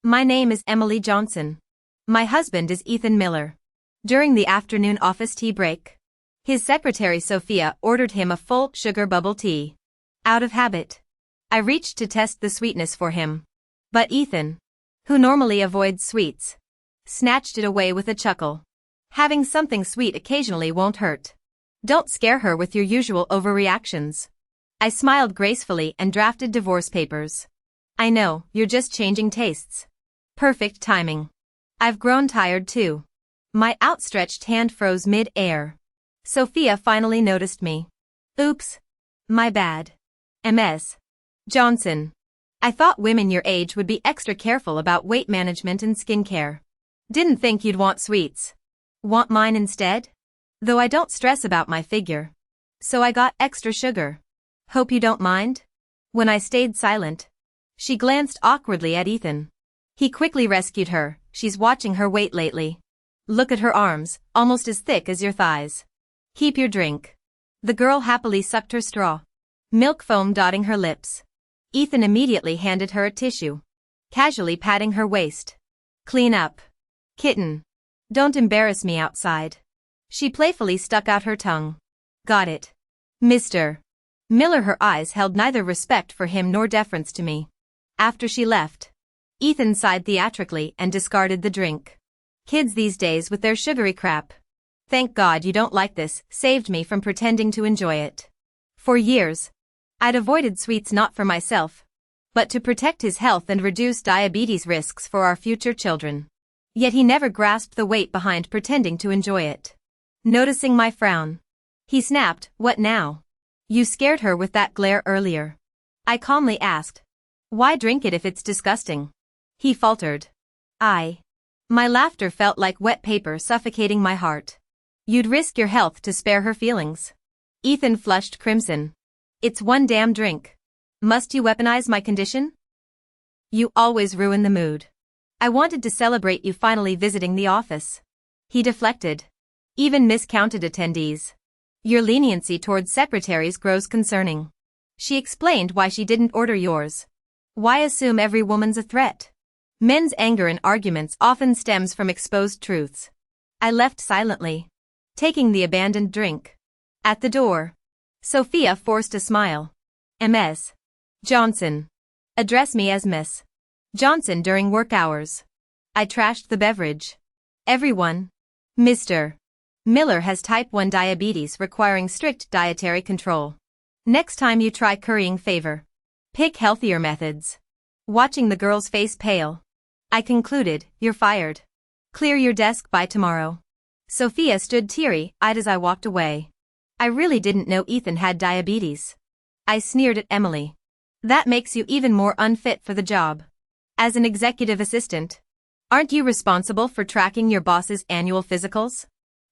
My name is Emily Johnson. My husband is Ethan Miller. During the afternoon office tea break, his secretary Sophia ordered him a full sugar bubble tea. Out of habit, I reached to test the sweetness for him. But Ethan, who normally avoids sweets, snatched it away with a chuckle. Having something sweet occasionally won't hurt. Don't scare her with your usual overreactions. I smiled gracefully and drafted divorce papers. I know, you're just changing tastes. Perfect timing. I've grown tired too. My outstretched hand froze mid-air. Sophia finally noticed me. Oops. My bad. Ms. Johnson. I thought women your age would be extra careful about weight management and skincare. Didn't think you'd want sweets. Want mine instead? Though I don't stress about my figure. So I got extra sugar. Hope you don't mind? When I stayed silent, she glanced awkwardly at Ethan. He quickly rescued her. She's watching her weight lately. Look at her arms, almost as thick as your thighs. Keep your drink. The girl happily sucked her straw. Milk foam dotting her lips. Ethan immediately handed her a tissue, casually patting her waist. Clean up. Kitten. Don't embarrass me outside. She playfully stuck out her tongue. Got it. Mr. Miller. Her eyes held neither respect for him nor deference to me. After she left, Ethan sighed theatrically and discarded the drink. Kids these days with their sugary crap. Thank God you don't like this, saved me from pretending to enjoy it. For years, I'd avoided sweets not for myself, but to protect his health and reduce diabetes risks for our future children. Yet he never grasped the weight behind pretending to enjoy it. Noticing my frown, he snapped, "What now? You scared her with that glare earlier." I calmly asked, "Why drink it if it's disgusting?" He faltered. My laughter felt like wet paper suffocating my heart. You'd risk your health to spare her feelings. Ethan flushed crimson. It's one damn drink. Must you weaponize my condition? You always ruin the mood. I wanted to celebrate you finally visiting the office. He deflected. Even miscounted attendees. Your leniency towards secretaries grows concerning. She explained why she didn't order yours. Why assume every woman's a threat? Men's anger in arguments often stems from exposed truths. I left silently, taking the abandoned drink. At the door, Sophia forced a smile. Ms. Johnson. Address me as Miss Johnson during work hours. I trashed the beverage. Everyone. Mr. Miller has type 1 diabetes requiring strict dietary control. Next time you try currying favor, pick healthier methods. Watching the girl's face pale, I concluded, "You're fired. Clear your desk by tomorrow." Sophia stood teary-eyed as I walked away. I really didn't know Ethan had diabetes. I sneered at Emily. That makes you even more unfit for the job. As an executive assistant, aren't you responsible for tracking your boss's annual physicals?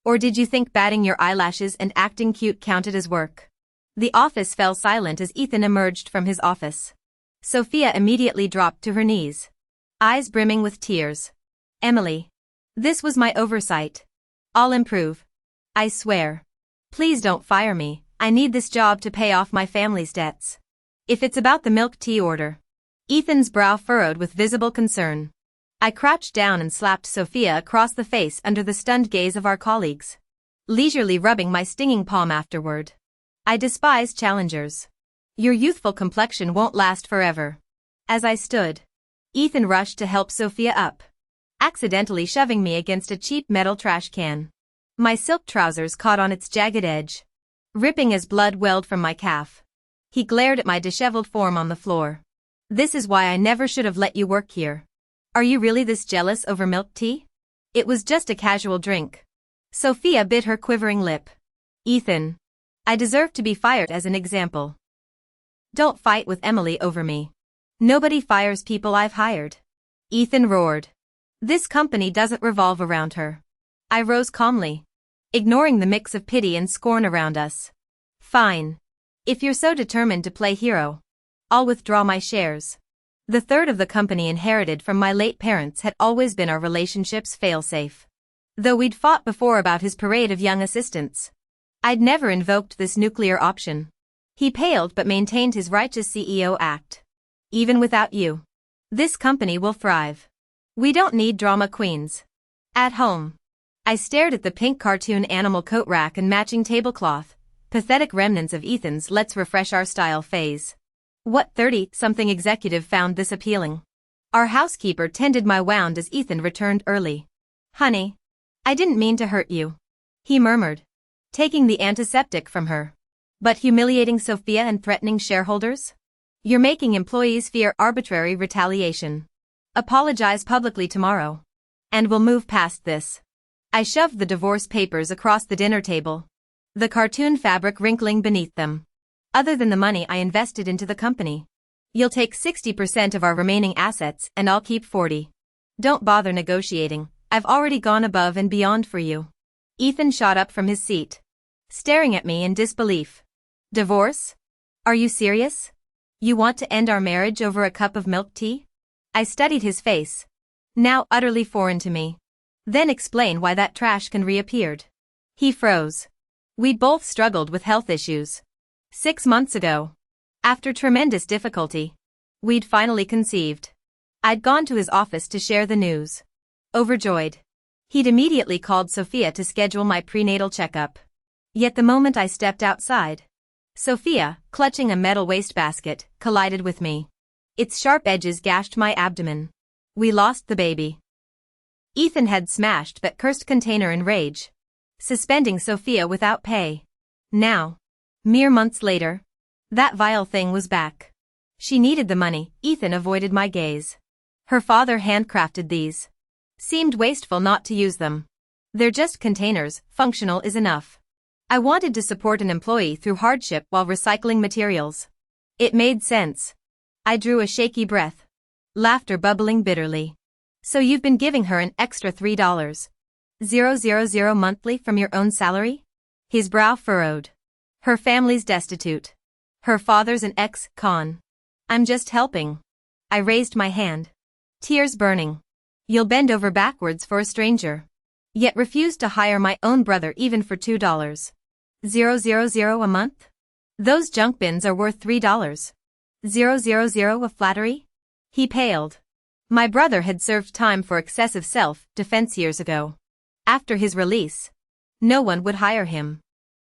Or did you think batting your eyelashes and acting cute counted as work? The office fell silent as Ethan emerged from his office. Sophia immediately dropped to her knees, eyes brimming with tears. Emily. This was my oversight. I'll improve. I swear. Please don't fire me. I need this job to pay off my family's debts. If it's about the milk tea order. Ethan's brow furrowed with visible concern. I crouched down and slapped Sophia across the face under the stunned gaze of our colleagues, leisurely rubbing my stinging palm afterward. I despise challengers. Your youthful complexion won't last forever. As I stood, Ethan rushed to help Sophia up, accidentally shoving me against a cheap metal trash can. My silk trousers caught on its jagged edge, ripping as blood welled from my calf. He glared at my disheveled form on the floor. This is why I never should have let you work here. Are you really this jealous over milk tea? It was just a casual drink. Sophia bit her quivering lip. Ethan. I deserve to be fired as an example. Don't fight with Emily over me. Nobody fires people I've hired. Ethan roared. This company doesn't revolve around her. I rose calmly, ignoring the mix of pity and scorn around us. Fine. If you're so determined to play hero, I'll withdraw my shares. The third of the company inherited from my late parents had always been our relationship's failsafe. Though we'd fought before about his parade of young assistants, I'd never invoked this nuclear option. He paled but maintained his righteous CEO act. Even without you, this company will thrive. We don't need drama queens. At home. I stared at the pink cartoon animal coat rack and matching tablecloth, pathetic remnants of Ethan's let's refresh our style phase. What 30-something executive found this appealing? Our housekeeper tended my wound as Ethan returned early. Honey. I didn't mean to hurt you. He murmured, taking the antiseptic from her. But humiliating Sophia and threatening shareholders? You're making employees fear arbitrary retaliation. Apologize publicly tomorrow. And we'll move past this. I shoved the divorce papers across the dinner table, the cartoon fabric wrinkling beneath them. Other than the money I invested into the company, you'll take 60% of our remaining assets and I'll keep 40. Don't bother negotiating, I've already gone above and beyond for you. Ethan shot up from his seat, staring at me in disbelief. Divorce? Are you serious? You want to end our marriage over a cup of milk tea? I studied his face, now utterly foreign to me. Then explain why that trash can reappeared. He froze. We'd both struggled with health issues. 6 months ago, after tremendous difficulty, we'd finally conceived. I'd gone to his office to share the news. Overjoyed, he'd immediately called Sophia to schedule my prenatal checkup. Yet the moment I stepped outside, Sophia, clutching a metal wastebasket, collided with me. Its sharp edges gashed my abdomen. We lost the baby. Ethan had smashed that cursed container in rage, suspending Sophia without pay. Now, mere months later, that vile thing was back. She needed the money. Ethan avoided my gaze. Her father handcrafted these. Seemed wasteful not to use them. They're just containers, functional is enough. I wanted to support an employee through hardship while recycling materials. It made sense. I drew a shaky breath, laughter bubbling bitterly. So you've been giving her an extra $3,000 monthly from your own salary? His brow furrowed. Her family's destitute. Her father's an ex-con. I'm just helping. I raised my hand, tears burning. You'll bend over backwards for a stranger. Yet refused to hire my own brother even for $2,000 a month? Those junk bins are worth $3,000 of flattery? He paled. My brother had served time for excessive self-defense years ago. After his release, no one would hire him.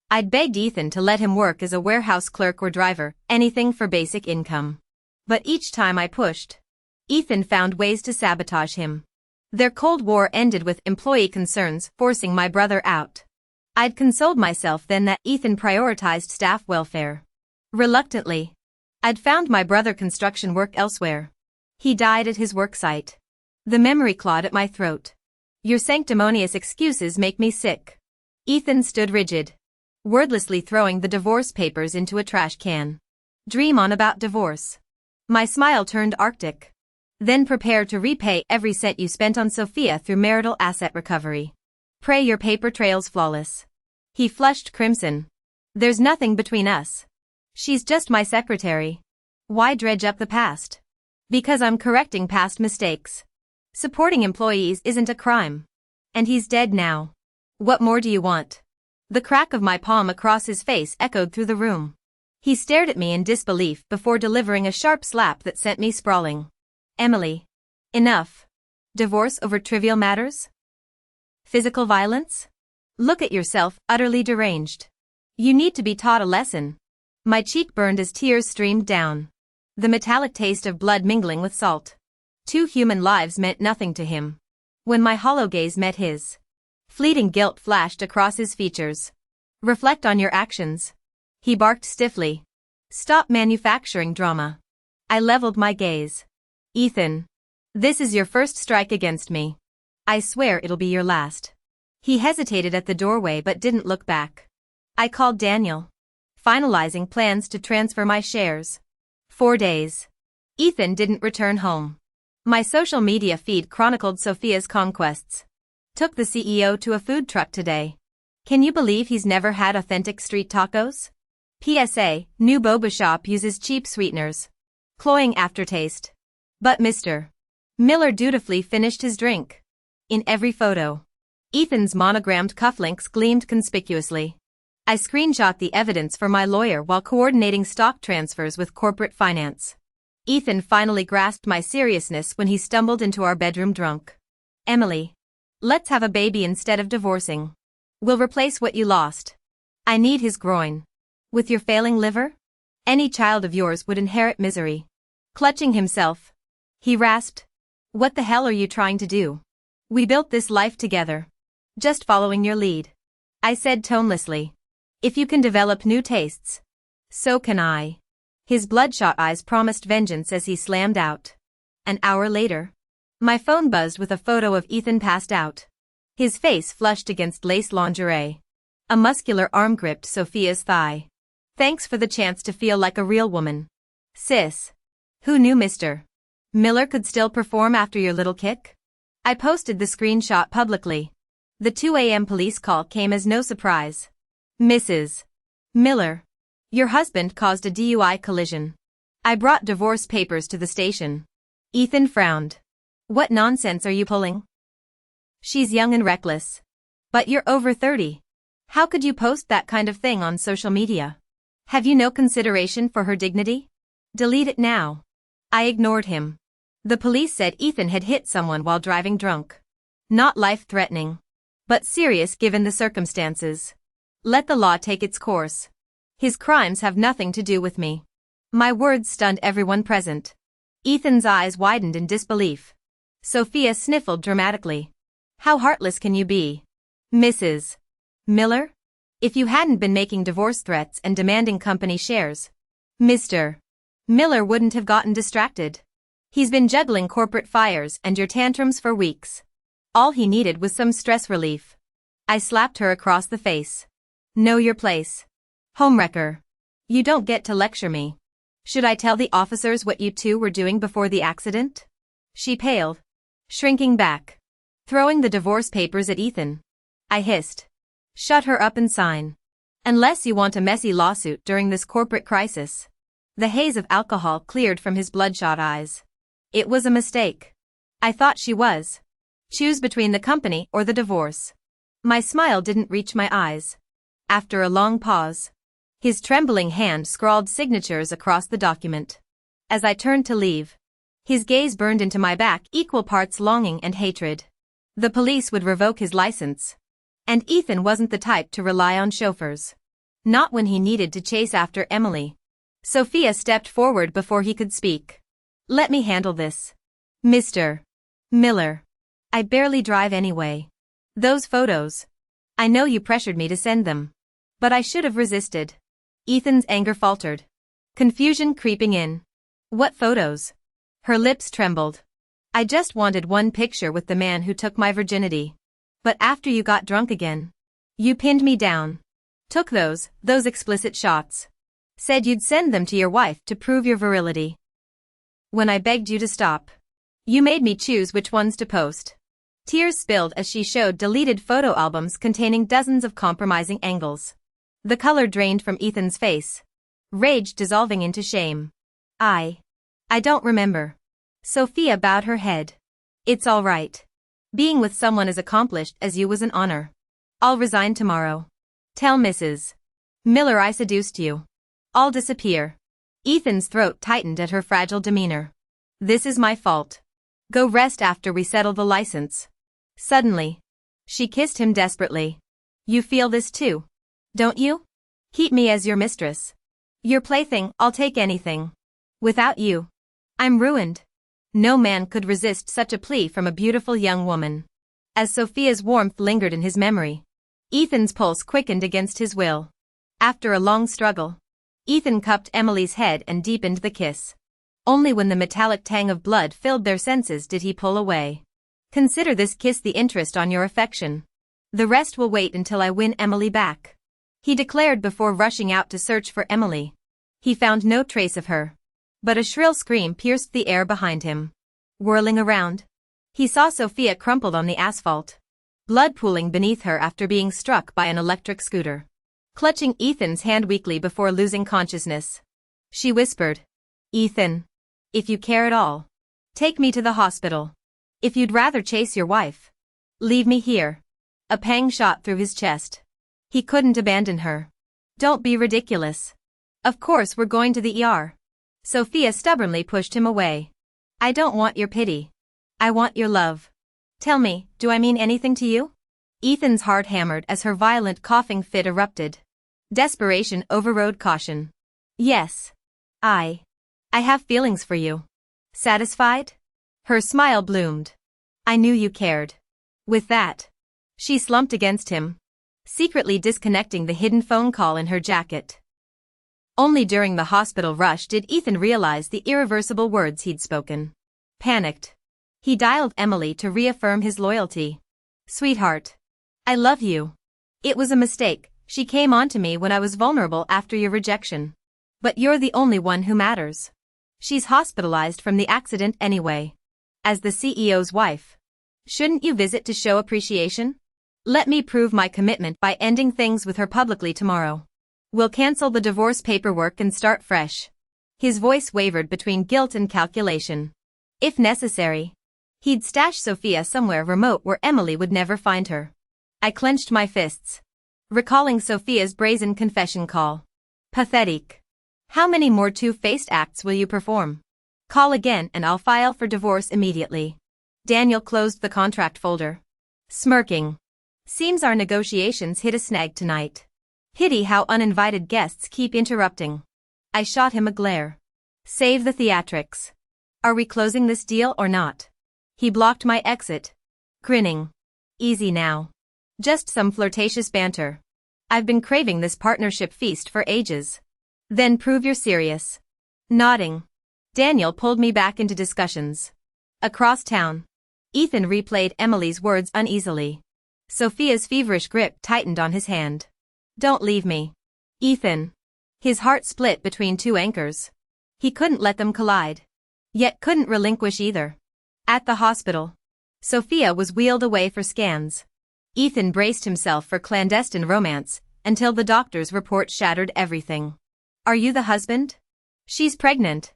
I'd begged Ethan to let him work as a warehouse clerk or driver, anything for basic income. But each time I pushed, Ethan found ways to sabotage him. Their Cold War ended with employee concerns forcing my brother out. I'd consoled myself then that Ethan prioritized staff welfare. Reluctantly, I'd found my brother construction work elsewhere. He died at his worksite. The memory clawed at my throat. Your sanctimonious excuses make me sick. Ethan stood rigid, wordlessly throwing the divorce papers into a trash can. Dream on about divorce. My smile turned arctic. Then prepare to repay every cent you spent on Sophia through marital asset recovery. Pray your paper trail's flawless. He flushed crimson. There's nothing between us. She's just my secretary. Why dredge up the past? Because I'm correcting past mistakes. Supporting employees isn't a crime. And he's dead now. What more do you want? The crack of my palm across his face echoed through the room. He stared at me in disbelief before delivering a sharp slap that sent me sprawling. Emily. Enough. Divorce over trivial matters? Physical violence? Look at yourself, utterly deranged. You need to be taught a lesson. My cheek burned as tears streamed down. The metallic taste of blood mingling with salt. 2 human lives meant nothing to him. When my hollow gaze met his, fleeting guilt flashed across his features. Reflect on your actions. He barked stiffly. Stop manufacturing drama. I leveled my gaze. Ethan. This is your first strike against me. I swear it'll be your last. He hesitated at the doorway but didn't look back. I called Daniel, finalizing plans to transfer my shares. 4 days. Ethan didn't return home. My social media feed chronicled Sophia's conquests. Took the CEO to a food truck today. Can you believe he's never had authentic street tacos? PSA, new boba shop uses cheap sweeteners. Cloying aftertaste. But Mr. Miller dutifully finished his drink. In every photo, Ethan's monogrammed cufflinks gleamed conspicuously. I screenshot the evidence for my lawyer while coordinating stock transfers with corporate finance. Ethan finally grasped my seriousness when he stumbled into our bedroom drunk. Emily. Let's have a baby instead of divorcing. We'll replace what you lost. I need his groin. With your failing liver? Any child of yours would inherit misery. Clutching himself, he rasped. What the hell are you trying to do? We built this life together. Just following your lead. I said tonelessly. If you can develop new tastes, so can I. His bloodshot eyes promised vengeance as he slammed out. An hour later, my phone buzzed with a photo of Ethan passed out. His face flushed against lace lingerie. A muscular arm gripped Sophia's thigh. Thanks for the chance to feel like a real woman. Sis. Who knew Mr. Miller could still perform after your little kick? I posted the screenshot publicly. The 2 a.m. police call came as no surprise. Mrs. Miller. Your husband caused a DUI collision. I brought divorce papers to the station. Ethan frowned. What nonsense are you pulling? She's young and reckless. But you're over 30. How could you post that kind of thing on social media? Have you no consideration for her dignity? Delete it now. I ignored him. The police said Ethan had hit someone while driving drunk. Not life-threatening, but serious given the circumstances. Let the law take its course. His crimes have nothing to do with me. My words stunned everyone present. Ethan's eyes widened in disbelief. Sophia sniffled dramatically. How heartless can you be? Mrs. Miller? If you hadn't been making divorce threats and demanding company shares, Mr. Miller wouldn't have gotten distracted. He's been juggling corporate fires and your tantrums for weeks. All he needed was some stress relief. I slapped her across the face. Know your place. Homewrecker. You don't get to lecture me. Should I tell the officers what you two were doing before the accident? She paled, shrinking back, throwing the divorce papers at Ethan. I hissed. Shut her up and sign. Unless you want a messy lawsuit during this corporate crisis. The haze of alcohol cleared from his bloodshot eyes. It was a mistake. I thought she was. Choose between the company or the divorce. My smile didn't reach my eyes. After a long pause, his trembling hand scrawled signatures across the document. As I turned to leave, his gaze burned into my back, equal parts longing and hatred. The police would revoke his license. And Ethan wasn't the type to rely on chauffeurs. Not when he needed to chase after Emily. Sophia stepped forward before he could speak. Let me handle this. Mr. Miller. I barely drive anyway. Those photos. I know you pressured me to send them. But I should have resisted. Ethan's anger faltered. Confusion creeping in. What photos? Her lips trembled. I just wanted one picture with the man who took my virginity. But after you got drunk again, you pinned me down. Took those explicit shots. Said you'd send them to your wife to prove your virility. When I begged you to stop, you made me choose which ones to post. Tears spilled as she showed deleted photo albums containing dozens of compromising angles. The color drained from Ethan's face. Rage dissolving into shame. I don't remember. Sophia bowed her head. It's all right. Being with someone as accomplished as you was an honor. I'll resign tomorrow. Tell Mrs. Miller I seduced you. I'll disappear. Ethan's throat tightened at her fragile demeanor. This is my fault. Go rest after we settle the license. Suddenly, she kissed him desperately. You feel this too, don't you? Keep me as your mistress. Your plaything, I'll take anything. Without you, I'm ruined. No man could resist such a plea from a beautiful young woman. As Sophia's warmth lingered in his memory, Ethan's pulse quickened against his will. After a long struggle, Ethan cupped Emily's head and deepened the kiss. Only when the metallic tang of blood filled their senses did he pull away. Consider this kiss the interest on your affection. The rest will wait until I win Emily back. He declared before rushing out to search for Emily. He found no trace of her. But a shrill scream pierced the air behind him. Whirling around, he saw Sophia crumpled on the asphalt, blood pooling beneath her after being struck by an electric scooter. Clutching Ethan's hand weakly before losing consciousness, she whispered, Ethan, if you care at all, take me to the hospital. If you'd rather chase your wife, leave me here. A pang shot through his chest. He couldn't abandon her. Don't be ridiculous. Of course we're going to the ER. Sophia stubbornly pushed him away. I don't want your pity. I want your love. Tell me, do I mean anything to you? Ethan's heart hammered as her violent coughing fit erupted. Desperation overrode caution. Yes. I have feelings for you. Satisfied? Her smile bloomed. I knew you cared. With that, she slumped against him, secretly disconnecting the hidden phone call in her jacket. Only during the hospital rush did Ethan realize the irreversible words he'd spoken. Panicked, he dialed Emily to reaffirm his loyalty. Sweetheart, I love you. It was a mistake, she came onto me when I was vulnerable after your rejection. But you're the only one who matters. She's hospitalized from the accident anyway. As the CEO's wife, shouldn't you visit to show appreciation? Let me prove my commitment by ending things with her publicly tomorrow. We'll cancel the divorce paperwork and start fresh. His voice wavered between guilt and calculation. If necessary, he'd stash Sophia somewhere remote where Emily would never find her. I clenched my fists, recalling Sophia's brazen confession call. Pathetic. How many more two-faced acts will you perform? Call again and I'll file for divorce immediately. Daniel closed the contract folder, smirking. Seems our negotiations hit a snag tonight. Pity how uninvited guests keep interrupting. I shot him a glare. Save the theatrics. Are we closing this deal or not? He blocked my exit, grinning. Easy now. Just some flirtatious banter. I've been craving this partnership feast for ages. Then prove you're serious. Nodding, Daniel pulled me back into discussions. Across town, Ethan replayed Emily's words uneasily. Sophia's feverish grip tightened on his hand. Don't leave me. Ethan. His heart split between two anchors. He couldn't let them collide, yet couldn't relinquish either. At the hospital, Sophia was wheeled away for scans. Ethan braced himself for clandestine romance until the doctor's report shattered everything. Are you the husband? She's pregnant.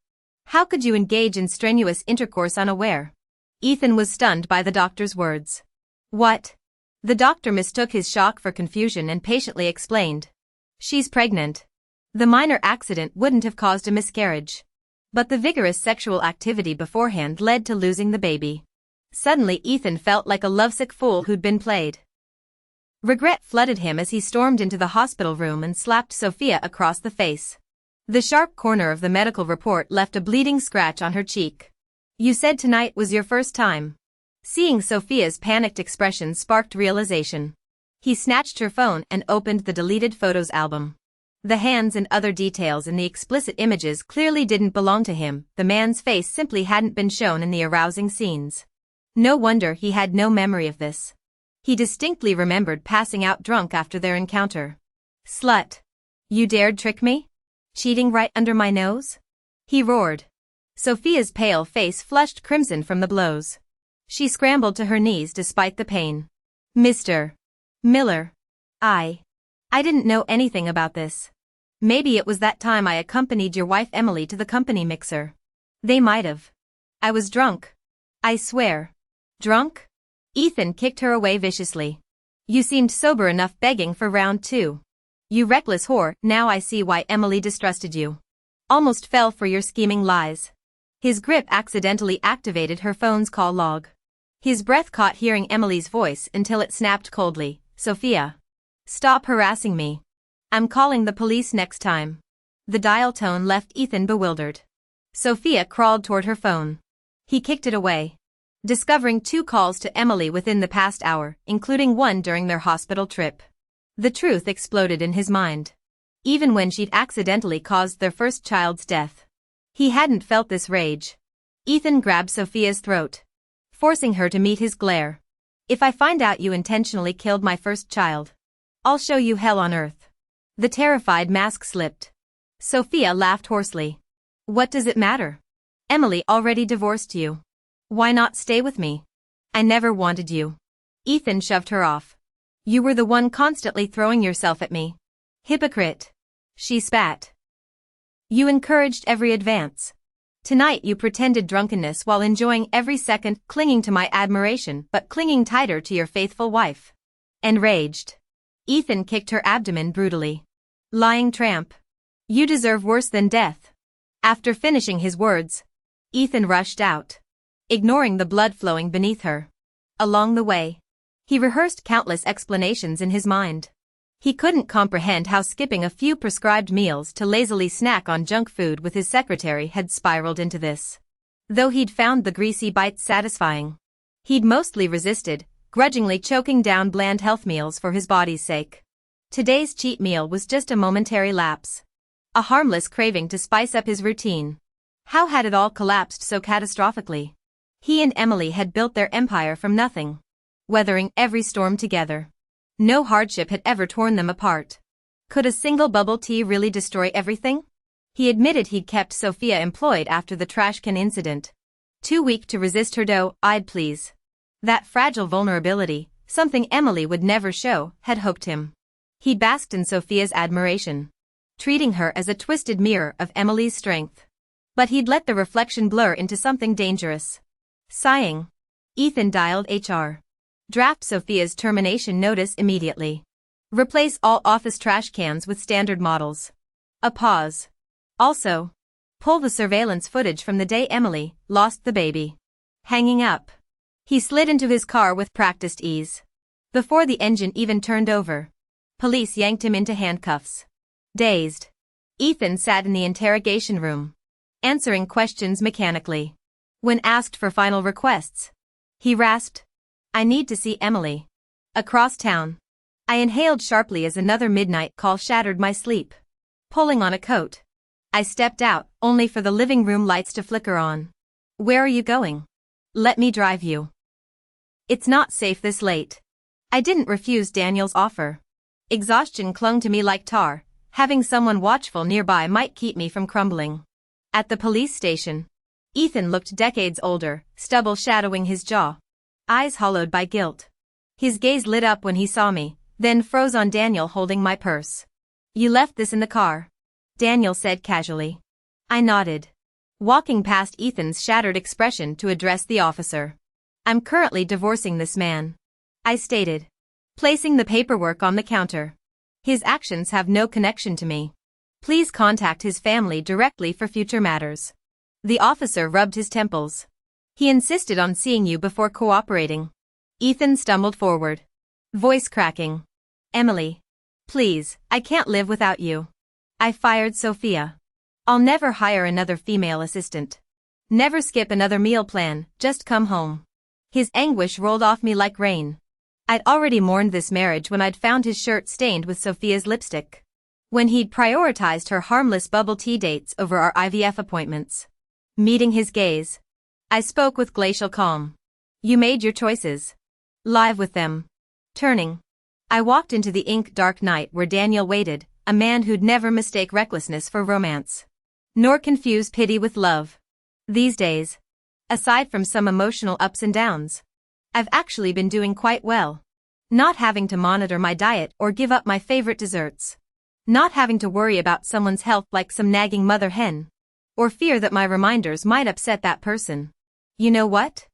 How could you engage in strenuous intercourse unaware? Ethan was stunned by the doctor's words. What? The doctor mistook his shock for confusion and patiently explained. She's pregnant. The minor accident wouldn't have caused a miscarriage, but the vigorous sexual activity beforehand led to losing the baby. Suddenly Ethan felt like a lovesick fool who'd been played. Regret flooded him as he stormed into the hospital room and slapped Sophia across the face. The sharp corner of the medical report left a bleeding scratch on her cheek. You said tonight was your first time. Seeing Sophia's panicked expression sparked realization. He snatched her phone and opened the deleted photos album. The hands and other details in the explicit images clearly didn't belong to him. The man's face simply hadn't been shown in the arousing scenes. No wonder he had no memory of this. He distinctly remembered passing out drunk after their encounter. Slut. You dared trick me? Cheating right under my nose? He roared. Sophia's pale face flushed crimson from the blows. She scrambled to her knees despite the pain. Mr. Miller. I didn't know anything about this. Maybe it was that time I accompanied your wife Emily to the company mixer. They might have. I was drunk. I swear. Drunk? Ethan kicked her away viciously. You seemed sober enough begging for round two. You reckless whore, now I see why Emily distrusted you. Almost fell for your scheming lies. His grip accidentally activated her phone's call log. His breath caught hearing Emily's voice until it snapped coldly. Sophia. Stop harassing me. I'm calling the police next time. The dial tone left Ethan bewildered. Sophia crawled toward her phone. He kicked it away, discovering 2 calls to Emily within the past hour, including one during their hospital trip. The truth exploded in his mind. Even when she'd accidentally caused their first child's death, he hadn't felt this rage. Ethan grabbed Sophia's throat, forcing her to meet his glare. If I find out you intentionally killed my first child, I'll show you hell on earth. The terrified mask slipped. Sophia laughed hoarsely. What does it matter? Emily already divorced you. Why not stay with me? I never wanted you. Ethan shoved her off. You were the one constantly throwing yourself at me. Hypocrite. She spat. You encouraged every advance. Tonight you pretended drunkenness while enjoying every second, clinging to my admiration but clinging tighter to your faithful wife. Enraged, Ethan kicked her abdomen brutally. Lying tramp. You deserve worse than death. After finishing his words, Ethan rushed out, ignoring the blood flowing beneath her. Along the way, he rehearsed countless explanations in his mind. He couldn't comprehend how skipping a few prescribed meals to lazily snack on junk food with his secretary had spiraled into this. Though he'd found the greasy bites satisfying, he'd mostly resisted, grudgingly choking down bland health meals for his body's sake. Today's cheat meal was just a momentary lapse. A harmless craving to spice up his routine. How had it all collapsed so catastrophically? He and Emily had built their empire from nothing, weathering every storm together. No hardship had ever torn them apart. Could a single bubble tea really destroy everything? He admitted he'd kept Sophia employed after the trash can incident. Too weak to resist her doe-eyed pleas. That fragile vulnerability, something Emily would never show, had hooked him. He basked in Sophia's admiration, treating her as a twisted mirror of Emily's strength. But he'd let the reflection blur into something dangerous. Sighing, Ethan dialed HR. Draft Sophia's termination notice immediately. Replace all office trash cans with standard models. A pause. Also, pull the surveillance footage from the day Emily lost the baby. Hanging up, he slid into his car with practiced ease. Before the engine even turned over, police yanked him into handcuffs. Dazed, Ethan sat in the interrogation room, answering questions mechanically. When asked for final requests, he rasped, "I need to see Emily." Across town, I inhaled sharply as another midnight call shattered my sleep. Pulling on a coat, I stepped out, only for the living room lights to flicker on. "Where are you going?" "Let me drive you." "It's not safe this late." I didn't refuse Daniel's offer. Exhaustion clung to me like tar. Having someone watchful nearby might keep me from crumbling. At the police station, Ethan looked decades older, stubble shadowing his jaw. Eyes hollowed by guilt. His gaze lit up when he saw me, then froze on Daniel holding my purse. "You left this in the car," Daniel said casually. I nodded, walking past Ethan's shattered expression to address the officer. "I'm currently divorcing this man," I stated, placing the paperwork on the counter. "His actions have no connection to me. Please contact his family directly for future matters." The officer rubbed his temples. "He insisted on seeing you before cooperating." Ethan stumbled forward, voice cracking. "Emily, please, I can't live without you." I fired Sophia. "I'll never hire another female assistant. Never skip another meal plan, just come home." His anguish rolled off me like rain. I'd already mourned this marriage when I'd found his shirt stained with Sophia's lipstick. When he'd prioritized her harmless bubble tea dates over our IVF appointments. Meeting his gaze, I spoke with glacial calm. "You made your choices. Live with them." Turning, I walked into the ink-dark night where Daniel waited, a man who'd never mistake recklessness for romance, nor confuse pity with love. These days, aside from some emotional ups and downs, I've actually been doing quite well. Not having to monitor my diet or give up my favorite desserts. Not having to worry about someone's health like some nagging mother hen. Or fear that my reminders might upset that person. You know what?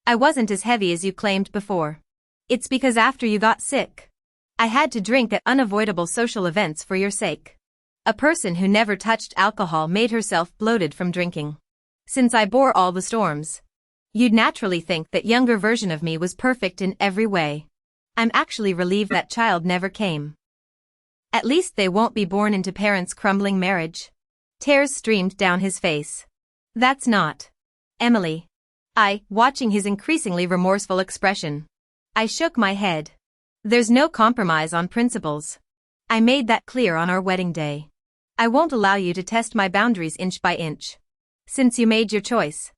I wasn't as heavy as you claimed before. It's because after you got sick, I had to drink at unavoidable social events for your sake. A person who never touched alcohol made herself bloated from drinking. Since I bore all the storms, you'd naturally think that younger version of me was perfect in every way. I'm actually relieved that child never came. At least they won't be born into parents' crumbling marriage. Tears streamed down his face. "That's not Emily." Watching his increasingly remorseful expression, I shook my head. "There's no compromise on principles. I made that clear on our wedding day. I won't allow you to test my boundaries inch by inch. Since you made your choice,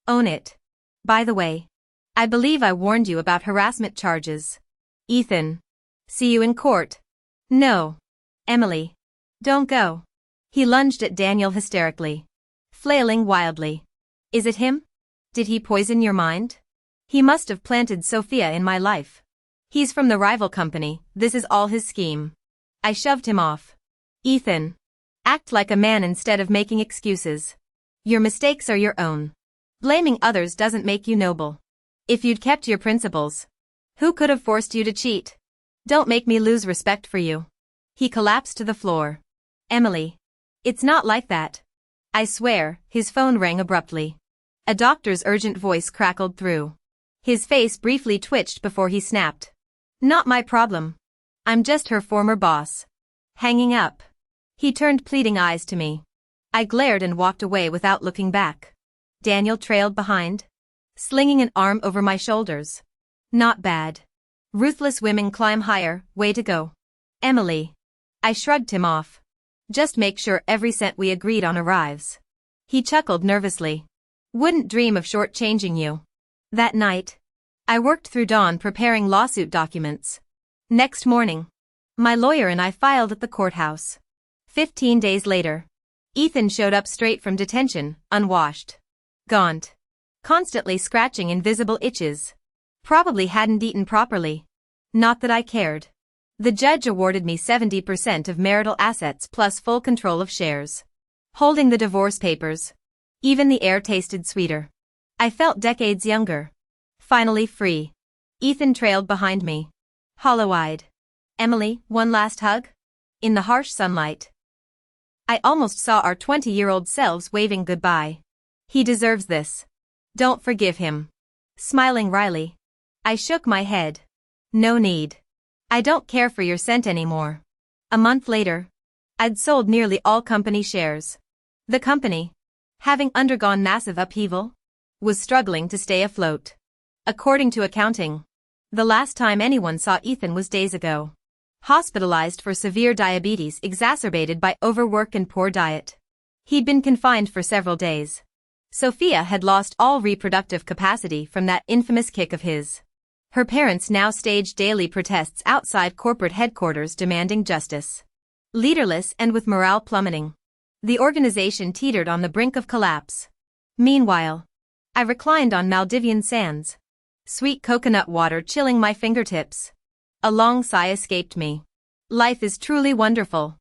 own it. By the way, I believe I warned you about harassment charges." "Ethan, see you in court." "No. Emily, don't go." He lunged at Daniel hysterically, flailing wildly. "Is it him? Did he poison your mind? He must have planted Sophia in my life. He's from the rival company, this is all his scheme." I shoved him off. "Ethan, act like a man instead of making excuses. Your mistakes are your own. Blaming others doesn't make you noble. If you'd kept your principles, who could have forced you to cheat? Don't make me lose respect for you." He collapsed to the floor. "Emily, it's not like that." I swear, his phone rang abruptly. A doctor's urgent voice crackled through. His face briefly twitched before he snapped. Not my problem. I'm just her former boss. Hanging up. He turned pleading eyes to me. I glared and walked away without looking back. Daniel trailed behind, slinging an arm over my shoulders. Not bad. Ruthless women climb higher, way to go. Emily. I shrugged him off. Just make sure every cent we agreed on arrives. He chuckled nervously. Wouldn't dream of shortchanging you. That night, I worked through dawn preparing lawsuit documents. Next morning, my lawyer and I filed at the courthouse. 15 days later, Ethan showed up straight from detention, unwashed. Gaunt. Constantly scratching invisible itches. Probably hadn't eaten properly. Not that I cared. The judge awarded me 70% of marital assets plus full control of shares. Holding the divorce papers. Even the air tasted sweeter. I felt decades younger. Finally free. Ethan trailed behind me. Hollow-eyed. Emily, one last hug? In the harsh sunlight, I almost saw our 20-year-old selves waving goodbye. He deserves this. Don't forgive him. Smiling wryly, I shook my head. No need. I don't care for your scent anymore. A month later, I'd sold nearly all company shares. The company, having undergone massive upheaval, was struggling to stay afloat. According to accounting, the last time anyone saw Ethan was days ago. Hospitalized for severe diabetes exacerbated by overwork and poor diet. He'd been confined for several days. Sophia had lost all reproductive capacity from that infamous kick of his. Her parents now staged daily protests outside corporate headquarters demanding justice. Leaderless and with morale plummeting, the organization teetered on the brink of collapse. Meanwhile, I reclined on Maldivian sands. Sweet coconut water chilling my fingertips. A long sigh escaped me. Life is truly wonderful.